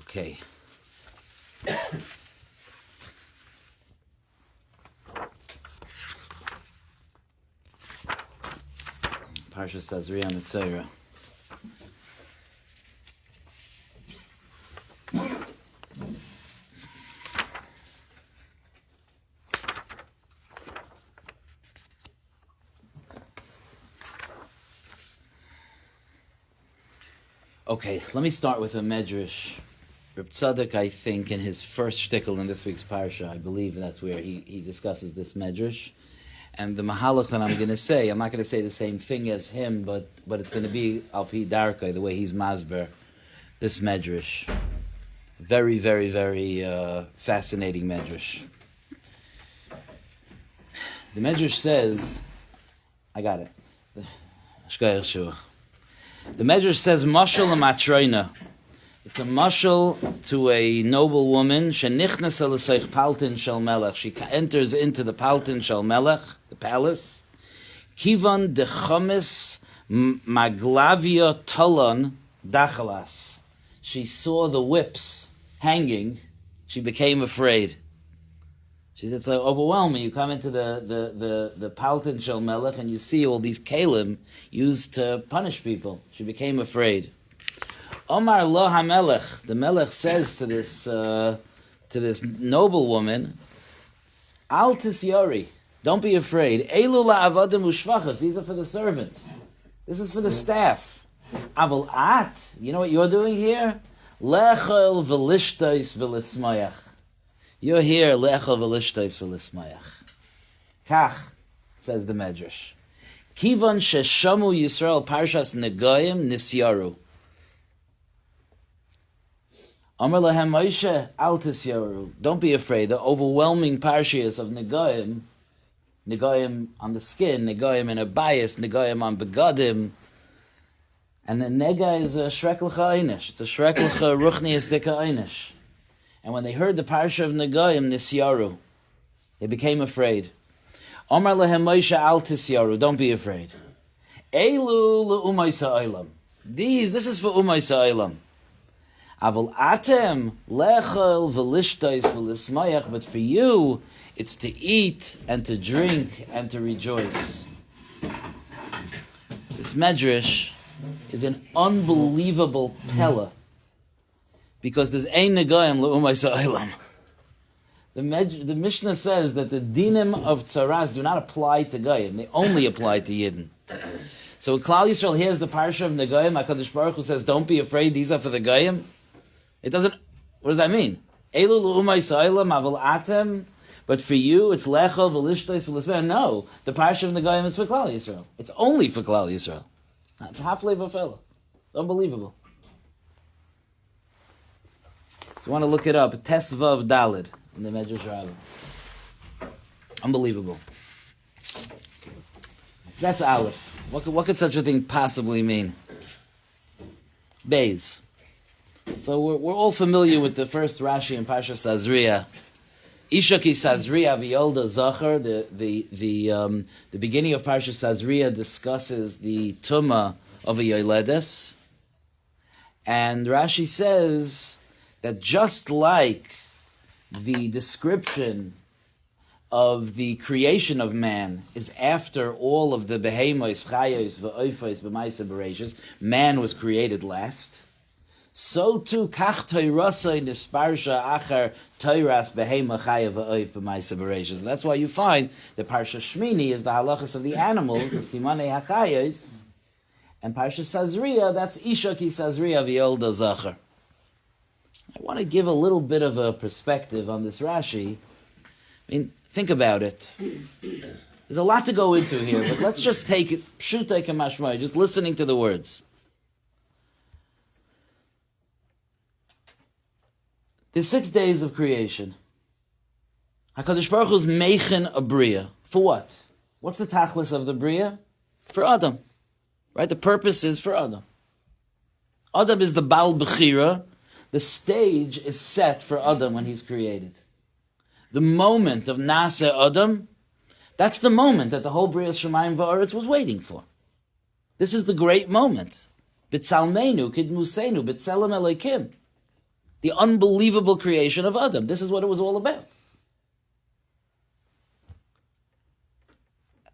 Okay. Parshas Tazria Mitzayra. Okay, let me start with a medrash. Reb Tzadok, I think, in his first shtickle in this week's parsha, I believe that's where he discusses this medrash. And the mahalach that I'm going to say, I'm not going to say the same thing as him, but it's going to be al pi darkei, the way he's masber, this medrash. Very, very, very fascinating medrash. The medrash says, I got it. The medrash says, mashal matroina. It's a mashal to a noble woman. Shenichnas l'seich paltin shel melech. She enters into the paltin shel melech, the palace. Kivan de chomis maglavia tolon dachalas. She saw the whips hanging. She became afraid. She said, it's like overwhelming. You come into the paltin shel melech and you see all these kalim used to punish people. She became afraid. Omar lo hamelech. The melech says to this noble woman, Al tisyori. Don't be afraid. Elu la'avadim u'shvachas. These are for the servants. This is for the staff. Aval at. You know what you're doing here? Lechel v'lishtais v'lismayach. You're here, lechel v'lishtais v'lismayach. Kach, says the medrash. Kivan sheshamu Yisrael parshas negoyim nisyaru. Amar lahem Moshe al tisyaru. Don't be afraid. The overwhelming parshias of negoyim, negoyim on the skin, negoyim in a bias, negoyim on begadim. And the nega is a shrek l'cha einish. It's a shrek l'cha ruchnias dika einish. And when they heard the parsha of negoyim nisyaru, they became afraid. Amar lahem Moshe al tisyaru. Don't be afraid. Elu le'umay sa'olam. This is for umay sa'olam. Aval atem lechel v'lishtais v'lismayach. But for you, it's to eat and to drink and to rejoice. This medrash is an unbelievable pella, because there's ein negoyim le'umay sa'olam. The Mishnah says that the dinim of tzaras do not apply to goyim; they only apply to yidden. So when Klal Yisrael hears the parsha of negoyim, HaKadosh Baruch Hu says, "Don't be afraid; these are for the goyim." It doesn't. What does that mean? Elu le'umay sa'olam aval atem. But for you, it's lechel v'lishtais v'lismayach. No, the parsha of negoyim is for Klal Yisrael. It's only for Klal Yisrael. It's half-lei v'fela. It's unbelievable. If you want to look it up, Tes Vav Dalid in the Medrash Rabbah. Unbelievable. So that's Aleph. What could such a thing possibly mean? Beis. So we're all familiar with the first Rashi in Parsha Sazria. Isha ki Sazria v'yolda zachar. The beginning of Parsha Sazria discusses the tumah of a yoledes, and Rashi says that just like the description of the creation of man is after all of the behemoths, chayos, v'oifos, v'maisa bereishis, man was created last. So too, kach toirasai nisparsha achar toiras behema chayav v'oif b'maisa bereishis. That's why you find that Parsha Shmini is the halachas of the animals, the simanei hachayos, and Parsha Sazria, that's Isha ki Sazria v'yolda zachar. I want to give a little bit of a perspective on this Rashi. I mean, think about it. There's a lot to go into here, but let's just take it, pshutai k'mashmai, just listening to the words. There's 6 days of creation. HaKadosh Baruch Hu's meichen a bria. For what? What's the tachlis of the bria? For Adam. Right? The purpose is for Adam. Adam is the Baal Bechira. The stage is set for Adam when he's created. The moment of Nase Adam, that's the moment that the whole Bria Shemayim Va'aretz was waiting for. This is the great moment. B'tzalmeinu, kidmusenu, b'tzelem Elokim. The unbelievable creation of Adam. This is what it was all about.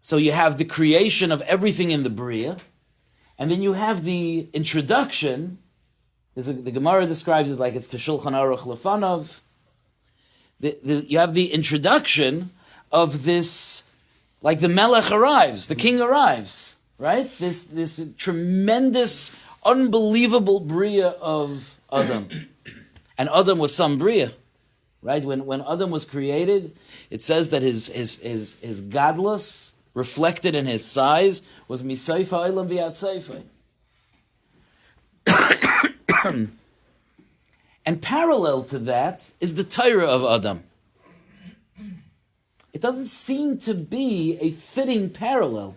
So you have the creation of everything in the Bria, and then you have the introduction. The Gemara describes it like it's Keshulchan Aruch Lefanov. You have the introduction of this, like the Melech arrives, the king arrives, right? This tremendous, unbelievable Bria of Adam. And Adam was some Bria, right? When Adam was created, it says that his gadlus, reflected in his size, was misayfa olam v'yat seifa. And parallel to that is the Torah of Adam. It doesn't seem to be a fitting parallel.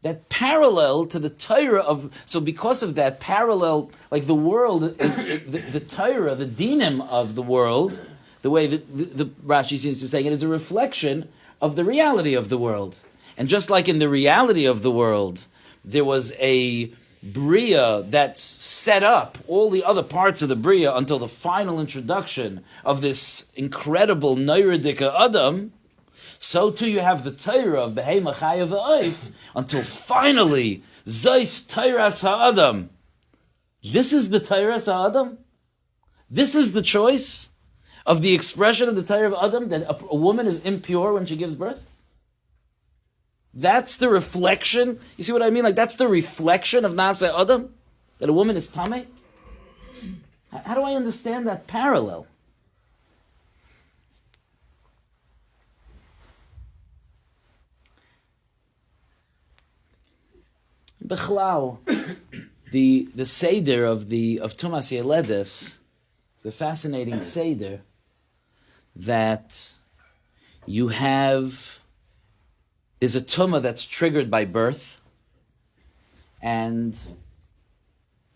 That parallel to the Torah of... So because of that parallel, like the world, is the Torah, the dinim of the world, the way that the Rashi seems to be saying it, is a reflection of the reality of the world. And just like in the reality of the world, there was a Bria that's set up all the other parts of the Bria until the final introduction of this incredible Neiradika Adam, so too you have the Torah of Behema Chaya V'Oif until finally Zeis Torahs HaAdam. This is the Torahs HaAdam? This is the choice of the expression of the Torah of Adam, that a woman is impure when she gives birth? That's the reflection. You see what I mean? Like that's the reflection of Nasa Adam, that a woman is tamei. How do I understand that parallel? Bechlal, the seder of Tumas Yeledes is a fascinating seder that you have. There's a tumah that's triggered by birth, and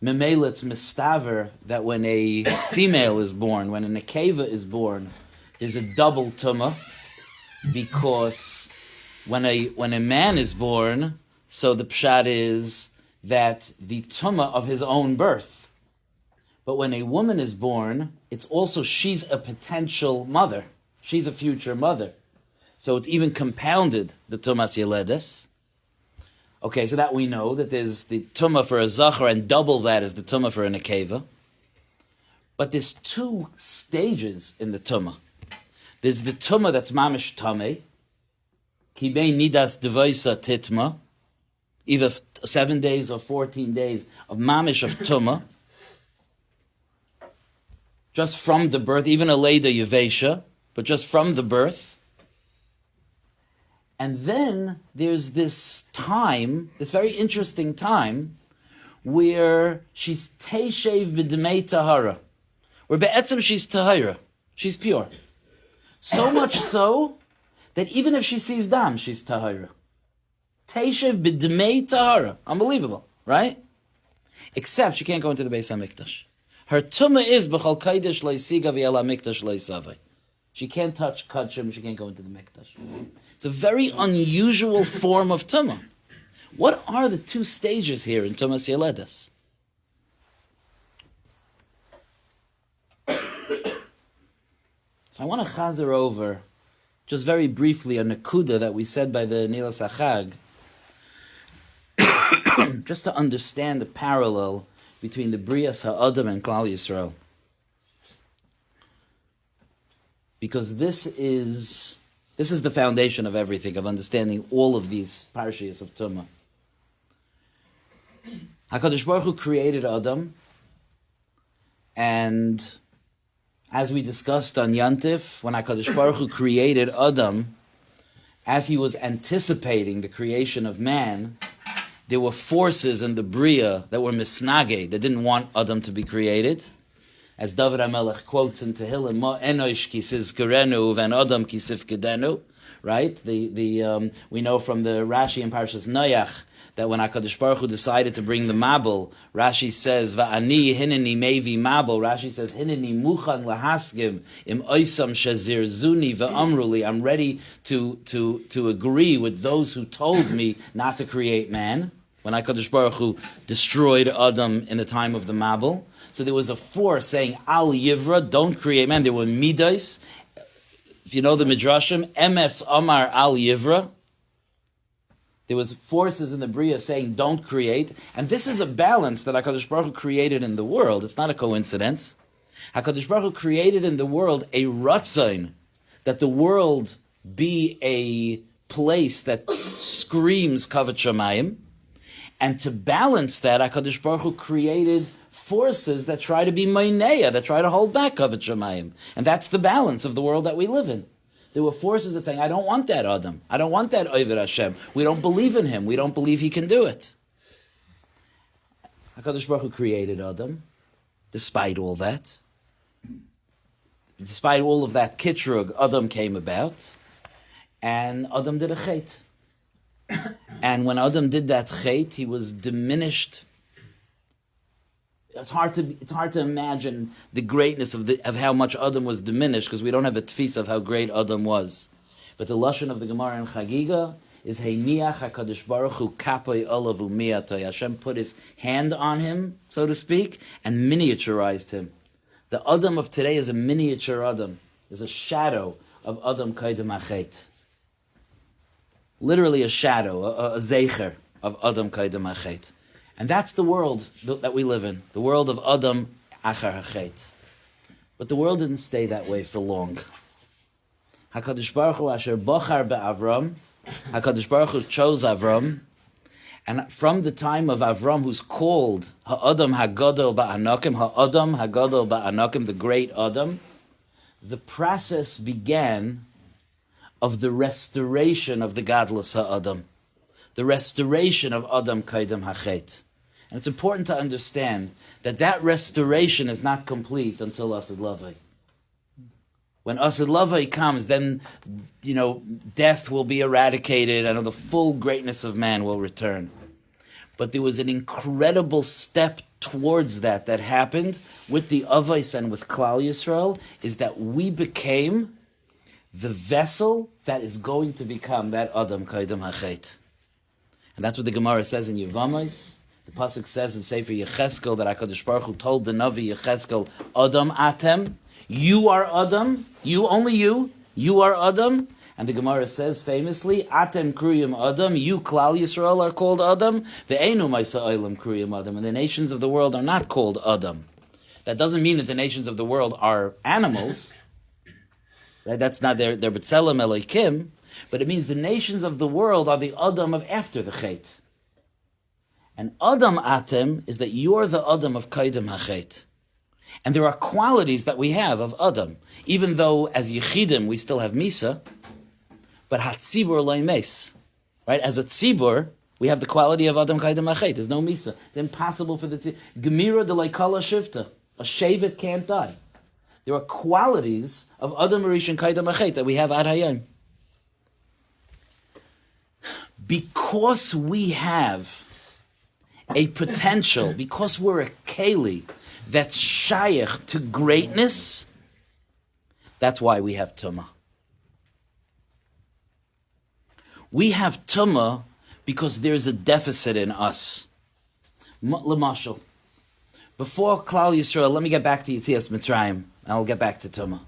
memela it's mistaver that when a female is born, when a nekeva is born, there's a double tumah, because when a man is born, so the pshat is that the tumah of his own birth. But when a woman is born, it's also she's a potential mother. She's a future mother. So it's even compounded, the Tumas Yeledes. Okay, so that we know, that there's the Tumah for a Zachar, and double that is the Tumah for a Nekeva. But there's two stages in the Tumah. There's the Tumah that's Mamish Tameh, Kibei Nidas Devaisa Titma, either 7 days or 14 days of Mamish of Tumah, just from the birth, even a Leda Yevesha, but just from the birth. And then there's this time, this very interesting time, where she's Teishev B'Dmei Tahara, where Be'etzem she's Tahira, she's pure. So much so, that even if she sees Dam, she's Tahira. Teishev B'Dmei Tahara. Unbelievable, right? Except she can't go into the Beis HaMikdash. Her Tumah is B'chal Kaidish Le'isiga V'Yela Mikdash Le'isavai. She can't touch Kachim, she can't go into the Mikdash. It's a very unusual form of Tumah. What are the two stages here in Tumas Yeledes? So I want to chazer over, just very briefly, a nekuda that we said by the Nilas HaChag, just to understand the parallel between the Brias HaAdam and Klal Yisrael. Because this is the foundation of everything, of understanding all of these parshiyos of Tumah. HaKadosh Baruch Hu created Adam, and as we discussed on Yantif, when HaKadosh Baruch Hu created Adam, as he was anticipating the creation of man, there were forces in the Bria that were misnage, that didn't want Adam to be created. As David HaMelech quotes in Tehillim, Ma enosh ki sizkerenu v'en Adam ki sifkedenu, right? We know from the Rashi in Parshas Noach that when HaKadosh Baruch Hu decided to bring the Mabel, Rashi says, Va'ani hineni mevi Mabel, Rashi says, hineni muchan lahaskim im oisam shazir zuni va'amruli, I'm ready to agree with those who told me not to create man. when HaKadosh Baruch Hu destroyed Adam in the time of the Mabel. So there was a force saying, Al Yivra, don't create man. There were Midas. If you know the Midrashim, Emes Amar Al Yivra. There was forces in the Bria saying, don't create. And this is a balance that HaKadosh Baruch Hu created in the world. It's not a coincidence. HaKadosh Baruch Hu created in the world a Ratzain, that the world be a place that screams Kavod Shamayim. And to balance that, HaKadosh Baruch Hu created forces that try to be Maineya, that try to hold back Kavod Shamayim. And that's the balance of the world that we live in. There were forces that saying, I don't want that Adam. I don't want that Oved Hashem. We don't believe in him. We don't believe he can do it. HaKadosh Baruch Hu created Adam, despite all that. Despite all of that kitrug, Adam came about, and Adam did a chet. And when Adam did that chet, he was diminished. It's hard to imagine the greatness of how much Adam was diminished, because we don't have a tfisa of how great Adam was. But the lashon of the Gemara in Chagiga is Heiniach HaKadosh Baruch Hu Kapoi Olavu Miyatoi. Hashem put his hand on him, so to speak, and miniaturized him. The Adam of today is a miniature Adam, is a shadow of Adam Kaidem Achet. Literally a shadow, a zeicher of Adam Kaidem Achet. And that's the world that we live in, the world of Adam Achar Hachet. But the world didn't stay that way for long. HaKadosh Baruch Hu Asher Bochar Be'Avram, HaKadosh Baruch Hu chose Avram, and from the time of Avram, who's called Ha'adam Hagadol Ba'anakim, Ha'adam Hagadol Ba'anakim, the great Adam, the process began of the restoration of the Gadlus Ha'adam, the restoration of Adam Kaidem Hachet. And it's important to understand that restoration is not complete until Asad Lavai. When Asad Lavai comes, then, death will be eradicated and the full greatness of man will return. But there was an incredible step towards that happened with the Avos and with Klal Yisrael, is that we became the vessel that is going to become that Adam Kaidem Hachet. And that's what the Gemara says in Yevamos. The pasuk says in Sefer Yecheskel that HaKadosh Baruch Hu told the Navi Yecheskel, Adam Atem, you are Adam, only you are Adam. And the Gemara says famously, Atem Kriyim Adam, you Klal Yisrael are called Adam, Ve'enu Maisa Olam Kriyim Adam, and the nations of the world are not called Adam. That doesn't mean that the nations of the world are animals. That's not their B'Tselem Elokim. But it means the nations of the world are the Adam of after the Chet. And Adam Atem is that you're the Adam of Kaidem HaChet. And there are qualities that we have of Adam. Even though as Yechidim we still have Misa, but HaTzibur Lo Mes. Right? As a Tzibur, we have the quality of Adam Kaidem HaChet. There's no Misa. It's impossible for the Tzibur. Gemira de Laikala Shivta. A Shevet can't die. There are qualities of Adam Rishon Kaidem HaChet that we have Ad Hayom. Because we have a potential, because we're a keli that's shayach to greatness, that's why we have tumah. We have tumah because there's a deficit in us. L'mashal. Before Klal Yisrael, let me get back to Yetzias Mitzrayim, and I'll get back to tumah.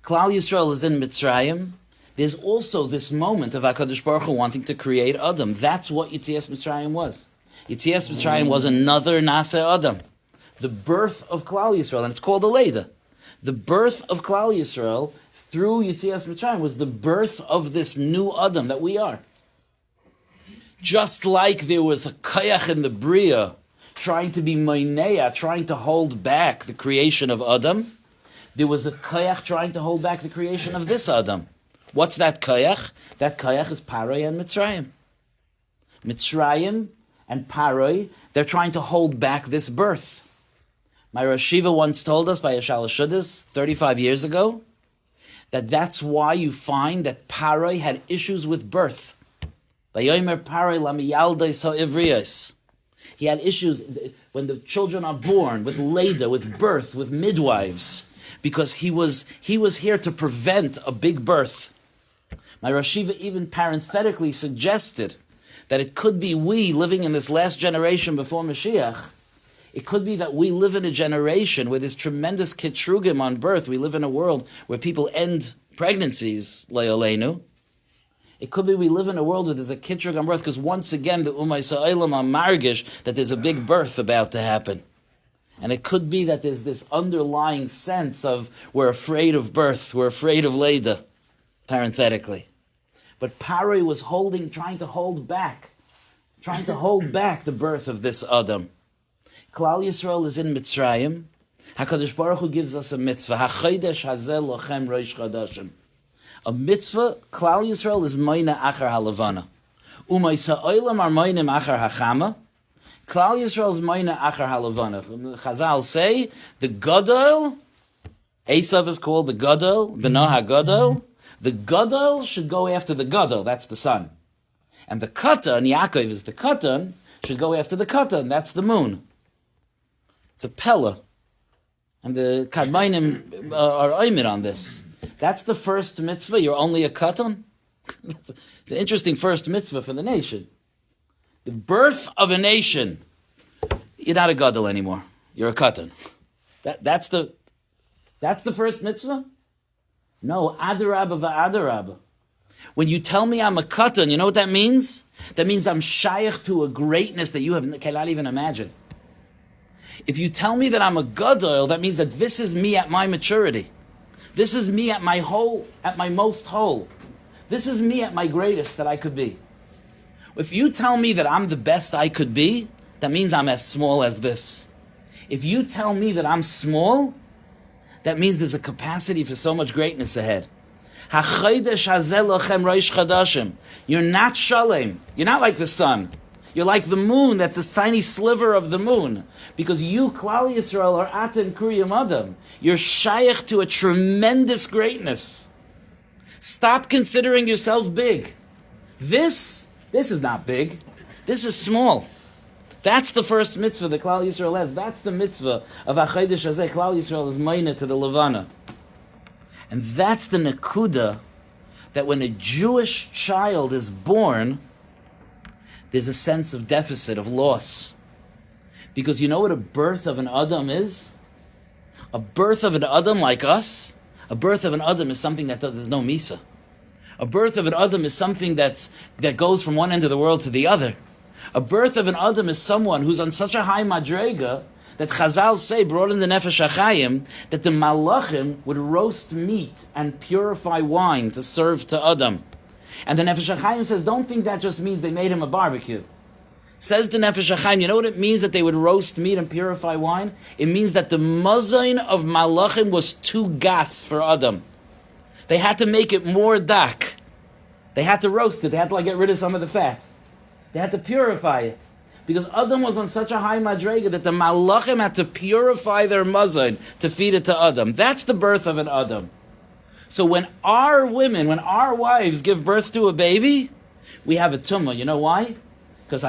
Klal Yisrael is in Mitzrayim. There's also this moment of HaKadosh Baruch Hu wanting to create Adam. That's what Yetzias Mitzrayim was. Yetzias Mitzrayim was another Naseh Adam. The birth of Klal Yisrael, and it's called a Leda. The birth of Klal Yisrael through Yetzias Mitzrayim was the birth of this new Adam that we are. Just like there was a Kayach in the Bria trying to be Maineya, trying to hold back the creation of Adam, there was a Kayach trying to hold back the creation of this Adam. What's that Kayach? That Kayach is Paroi and Mitzrayim. Mitzrayim and Paroi, they're trying to hold back this birth. My Rosh Yeshiva once told us by a Shalosh Shudas 35 years ago that that's why you find that Paroi had issues with birth. Vayomer Paroi lamiyaldos ha'ivrios. He had issues when the children are born, with Leda, with birth, with midwives, because he was here to prevent a big birth. My Rosh Yeshiva even parenthetically suggested that it could be we living in this last generation before Mashiach. It could be that we live in a generation where there's tremendous kitrugim on birth. We live in a world where people end pregnancies, le'olenu. It could be we live in a world where there's a kitrug on birth, because once again, the Umay Sa'ilam are margish that there's a big birth about to happen. And it could be that there's this underlying sense of we're afraid of birth, we're afraid of Leda, parenthetically. But Paroi was trying to hold back the birth of this Adam. Klal Yisrael is in Mitzrayim. HaKadosh Baruch Hu gives us a mitzvah. HaChodesh hazeh lochem roish chadashim. A mitzvah, Klal Yisrael is moina achar halavana. Umay sa'olam are moinim achar hachama. Klal Yisrael is moina achar halavana. Chazal say, the Gadol, Esav is called the Gadol, B'nah HaGadol. The Gadol should go after the Gadol, that's the sun. And the Katan, Yaakov is the Katan, should go after the Katan, that's the moon. It's a Pella. And the Kadmainim are oimid on this. That's the first mitzvah, you're only a Katan? It's an interesting first mitzvah for the nation. The birth of a nation. You're not a Gadol anymore. You're a Katan. That's the first mitzvah? No, Adarabba va'adarabba. When you tell me I'm a Katan, you know what that means? That means I'm shaykh to a greatness that you cannot even imagine. If you tell me that I'm a Gadol, that means that this is me at my maturity. This is me at my most whole. This is me at my greatest that I could be. If you tell me that I'm the best I could be, that means I'm as small as this. If you tell me that I'm small, that means there's a capacity for so much greatness ahead. HaChodesh hazeh lochem roish chadashim. You're not shalem. You're not like the sun. You're like the moon. That's a tiny sliver of the moon. Because you, Klal Yisrael, are Aten Kuriyam Adam. You're shaykh to a tremendous greatness. Stop considering yourself big. This is not big. This is small. That's the first mitzvah that Klal Yisrael has. That's the mitzvah of HaChodesh hazeh. Klal Yisrael is maina to the Levana. And that's the nekuda that when a Jewish child is born, there's a sense of deficit, of loss. Because you know what a birth of an Adam is? A birth of an Adam like us, a birth of an Adam is something that there's no Misa. A birth of an Adam is something that goes from one end of the world to the other. A birth of an Adam is someone who's on such a high madrega that Chazal say, brought in the Nefesh HaChaim, that the Malachim would roast meat and purify wine to serve to Adam. And the Nefesh HaChaim says, don't think that just means they made him a barbecue. Says the Nefesh HaChaim, you know what it means that they would roast meat and purify wine? It means that the mazain of Malachim was too gas for Adam. They had to make it more dak. They had to roast it. They had to get rid of some of the fat. They had to purify it. Because Adam was on such a high madrega that the Malachim had to purify their mazain to feed it to Adam. That's the birth of an Adam. So when our wives give birth to a baby, we have a tumah. You know why? Because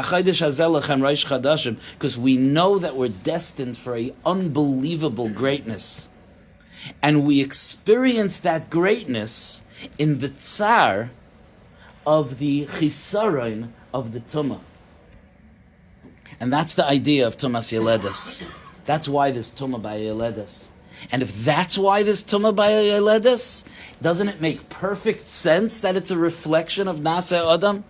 we know that we're destined for an unbelievable greatness. And we experience that greatness in the tsar of the chisaron of the tumah. And that's the idea of tumas yeledes. That's why there's tumah by yeledes. And if that's why there's tumah by yeledes, doesn't it make perfect sense that it's a reflection of Naseh Adam?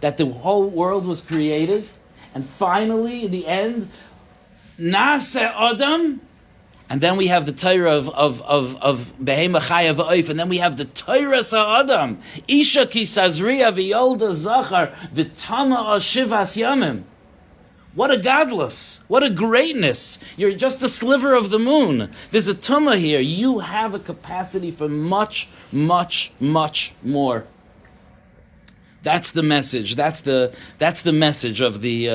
That the whole world was created, and finally, in the end, Naseh Adam, and then we have the Torah of Behema Chaya V'Oif, and then we have the Torah Sa'adam, Isha Ki Sazriya V'Yolda Zachar V'Tama Shivas Yamim. What a godless, what a greatness. You're just a sliver of the moon. There's a tumah here. You have a capacity for much, much, much more. That's the message. That's the message of the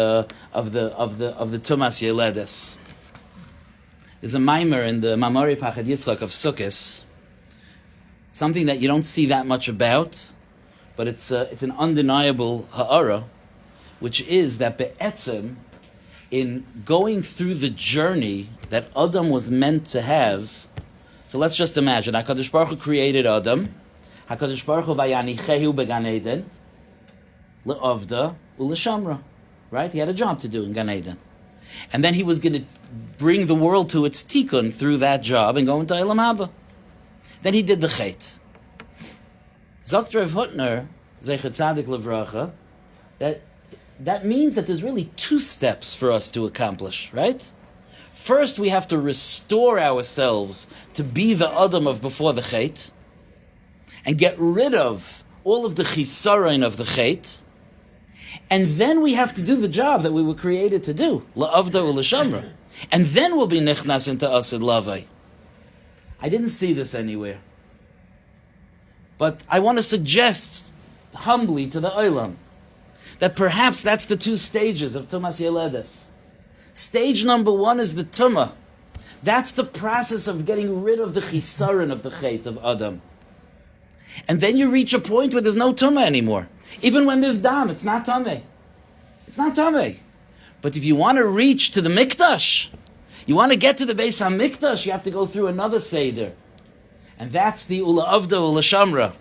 Tumas Yeledes. There's a mimer in the Mamori Pachad Yitzchak of Sukkos, something that you don't see that much about, but it's an undeniable ha'ara, which is that be'etzem, in going through the journey that Adam was meant to have. So let's just imagine, HaKadosh Baruch Hu created Adam, HaKadosh Baruch Hu vayanichehu began Eden, le'avda, u'lashamra. Right? He had a job to do in Gan Eden. And then he was going to bring the world to its tikkun through that job and go into Olam Haba. Then he did the chet. Zokt Rav Hutner, Zecher Tzadik Levracha, that means that there's really two steps for us to accomplish, right? First, we have to restore ourselves to be the Adam of before the chet and get rid of all of the chisaron of the chet. And then we have to do the job that we were created to do, la'avda u'lashamra. And then we'll be nichnas into asid lavai. I didn't see this anywhere. But I want to suggest humbly to the Olam that perhaps that's the two stages of Tumas Yeledes. Stage number one is the Tumah. That's the process of getting rid of the chisaron of the chet of Adam. And then you reach a point where there's no Tumah anymore. Even when there's Dam, it's not Tameh. It's not Tameh. But if you want to reach to the Mikdash, you want to get to the Beis HaMikdash, you have to go through another Seder. And that's the Ula Avda Ula Shamra.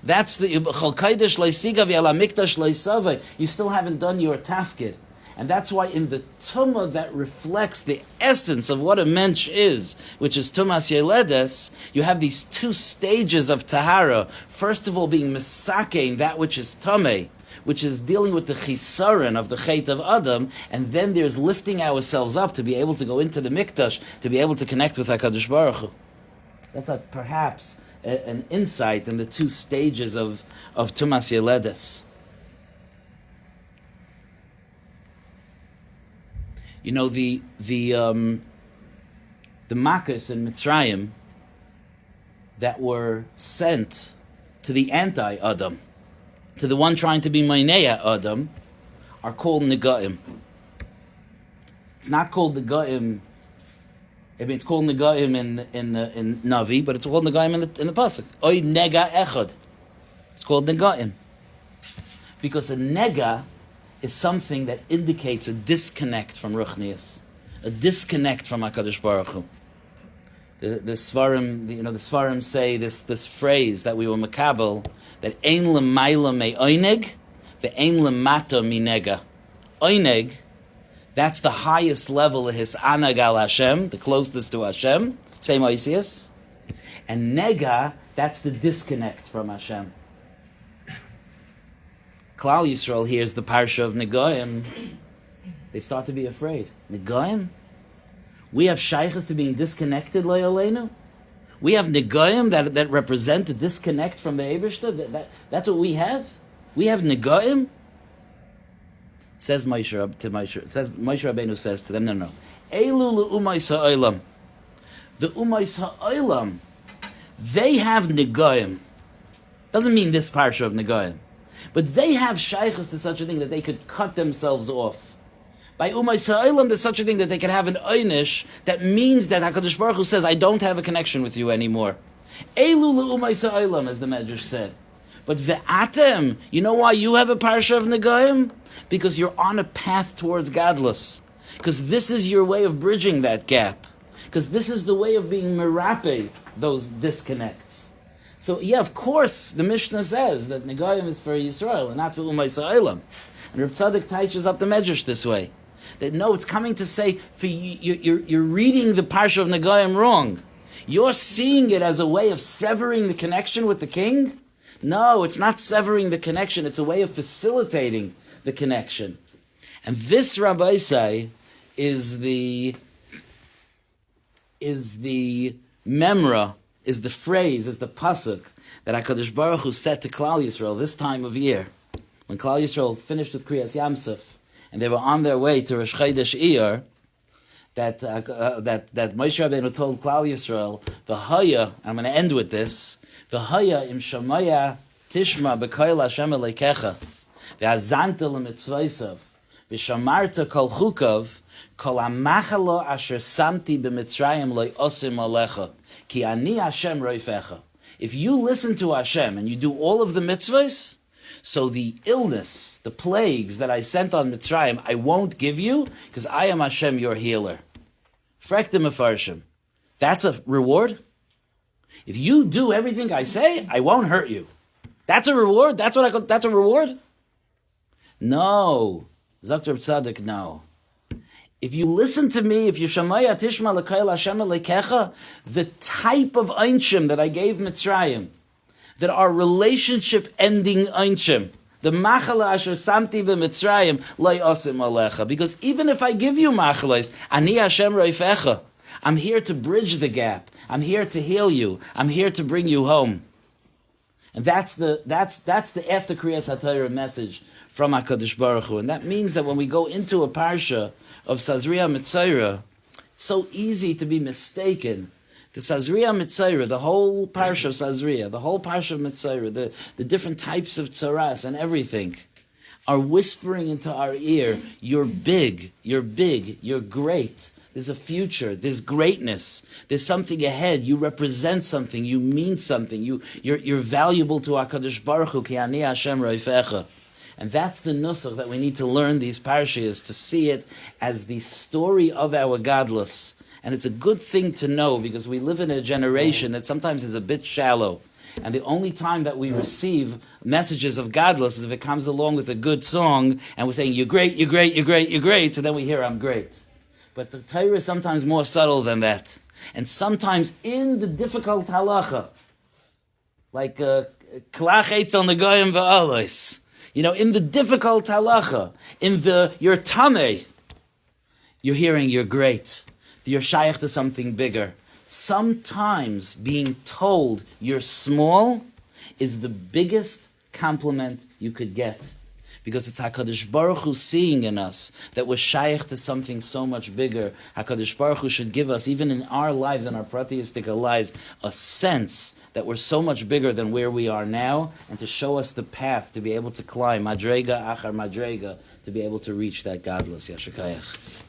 That's the Chol Kaidesh Leisiga V'Ala Mikdash Leisaveh. You still haven't done your tafkid. And that's why in the Tumah that reflects the essence of what a mensch is, which is Tumas Yeledes, you have these two stages of Tahara. First of all, being Mesakein, that which is Tameh, which is dealing with the Chisaron of the Chet of Adam, and then there's lifting ourselves up to be able to go into the Mikdash, to be able to connect with HaKadosh Baruch Hu. That's perhaps an insight in the two stages of Tumas Yeledes. You know, the Makkos in Mitzrayim that were sent to the anti-Adam, to the one trying to be Mainea Adam, are called Negaim. It's not called Negaim. I mean, it's called Negaim in Navi, but it's called Negaim in the Pasuk. Oy Nega Echad. It's called Negaim because a Nega is something that indicates a disconnect from Ruchnius, a disconnect from HaKadosh Baruch Hu. The Svarim say this phrase that we were makabel, that ein l'mayla me oineg, ve'ein l'mata mi nega. Oineg, that's the highest level of his anag al Hashem, the closest to Hashem, same Oisius. And nega, that's the disconnect from Hashem. Klal Yisrael hears the parsha of Negaim, they start to be afraid. Negaim? We have shaykhs to being disconnected, lo yaleinu? We have Negaim that represent a disconnect from the Eibishter? That's what we have? We have Negaim? Moshe Rabbeinu says to them, no. Elu l'umais ha'olam. The umais ha'olam, they have Negaim. Doesn't mean this parsha of Negaim. But they have shaykhs to such a thing that they could cut themselves off. By Umay Sa'ilam, there's such a thing that they can have an einish that means that HaKadosh Baruch Hu says, I don't have a connection with you anymore. Elu Umay Sa'ilam, as the Medrash said. But Ve'atem, you know why you have a parsha of Negaim? Because you're on a path towards Gadlus. Because this is your way of bridging that gap. Because this is the way of being merape, those disconnects. So, yeah, of course, the Mishnah says that Negaim is for Yisrael and not for Umay Sa'ilam. And Reb Tzadok teaches up the Medrash this way. That no, it's coming to say, for you're reading the Parsha of Negaim wrong. You're seeing it as a way of severing the connection with the king? No, it's not severing the connection, it's a way of facilitating the connection. And this, Rabbi say, is the memra, is the phrase, is the pasuk that HaKadosh Baruch Hu said to Klal Yisrael this time of year, when Klal Yisrael finished with Kriyas Yamsuf, and they were on their way to Rosh Chodesh Iyar, that Moshe Rabbeinu told Klal Yisrael, V'haya, I'm going to end with this, V'haya im shamaya tishma b'koil Hashem eleikecha, v'azanta l'mitzvaysav, v'shamarta kol chukav, kol amachalo asher samti b'mitzrayim loy osim alecha, ki ani Hashem roifecha. If you listen to Hashem and you do all of the mitzvahs, so the illness, the plagues that I sent on Mitzrayim, I won't give you, because I am Hashem, your healer. Frektim Mefarshim. That's a reward? If you do everything I say, I won't hurt you. That's a reward? That's a reward? No. Dr. Tzaddik, no. If you listen to me, if you shamaya tishma l'kayel Hashem lekecha, the type of einshim that I gave Mitzrayim, that are relationship-ending einshim, the machala asher samti v'Mitzrayim lo yosim alecha. Because even if I give you machalos, ani Hashem roifecha, I'm here to bridge the gap. I'm here to heal you. I'm here to bring you home. And that's the after Kriyas HaTorah message from HaKadosh Baruch Hu. And that means that when we go into a parsha of Sazria Mitzayra, it's so easy to be mistaken. The Sazria Mitzayra, the whole parsha of Sazria, the whole parsha of Mitzayra, the different types of tzaras and everything, are whispering into our ear, you're big, you're great. There's a future, there's greatness, there's something ahead, you represent something, you mean something, you're valuable to HaKadosh Baruch Hu, ki ani Hashem roifecha. And that's the nusach that we need to learn these parashas, to see it as the story of our gadlus. And it's a good thing to know, because we live in a generation that sometimes is a bit shallow. And the only time that we receive messages of gadlus is if it comes along with a good song, and we're saying, you're great, you're great, you're great, you're great, so then we hear, I'm great. But the Torah is sometimes more subtle than that. And sometimes in the difficult halacha, like klach eitz on the goyim v'alois, in the difficult halacha, in your tameh, you're hearing you're great. You're shaykh to something bigger. Sometimes being told you're small is the biggest compliment you could get. Because it's HaKadosh Baruch Hu seeing in us that we're shaykh to something so much bigger. HaKadosh Baruch Hu should give us, even in our lives, in our pratyistic lives, a sense that we're so much bigger than where we are now, and to show us the path to be able to climb, madrega achar madrega, to be able to reach that godless. Yashakayach.